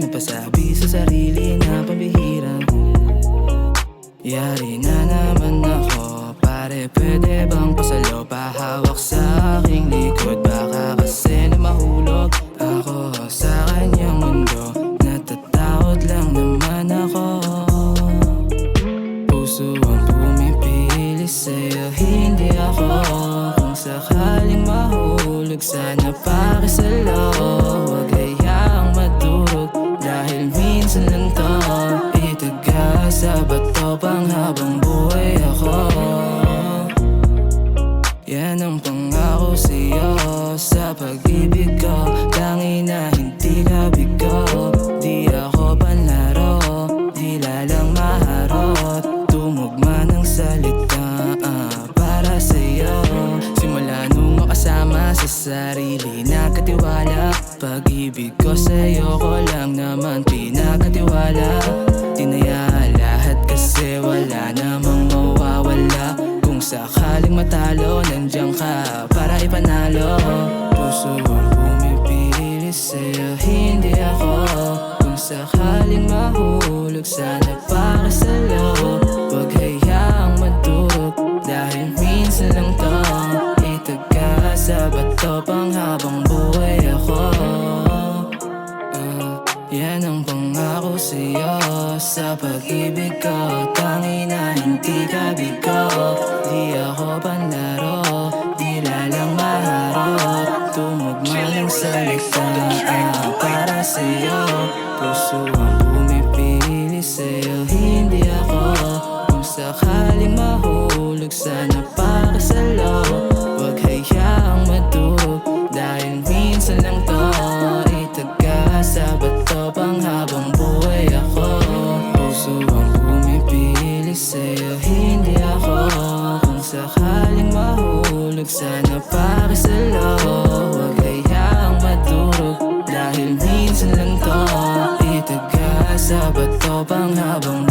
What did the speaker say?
pasabi sa sarili na pambihira. Yari na naman ako, pare pwede bang pasalo pahawak sa aking likod? Baka kasi na mahulog ako sa kanyang mundo. Natatakot lang naman ako. Puso ang pumipili sa'yo, hindi ako. Kung sakaling mahulog, sana pakisalo. Huwag hayaang madurog, dahil minsan lang to. Itaga sa bato pang habang buhay ako. Yan ang pangako sa'yo, sa pag-ibig ko. Tanging na hindi ka bigo. Di ako panlaro, di lalang maharot. Tumugma ng salita para sa'yo. Simula nung makasama sa sarili, nagkatiwala. Pag-ibig ko sa'yo ko lang naman pinagkatiwala. Tinaya lahat kasi wala namang mawawala. Kung sakaling matalo, nandiyan ka para ipanalo. Puso ang pumipili sa'yo, hindi ako. Kung sakaling mahulog, sana pakisalo. Huwag hayaang madurog, dahil minsan lang to. Itaga sa bato pang habang buhay ako. Yan ang pangako sa'yo, sa pag-ibig ko. Tanging na hindi ka bigo. Di ako panlaro, di lalang maharot. Tumugma ng salita para sa'yo. Puso ang pumipili sa'yo, hindi ako. Kung sakaling mahulog, sana pakisalo. Huwag hayaang madurog, dahil minsan lang to. Itaga sa bato pang habang buhay ako. Puso ang pumipili sa'yo, hindi ako. Kung sakaling mahulog, sana pakisalo. Huwag hayaang madurog, dahil minsan lang to. Itaga sa bato pang habang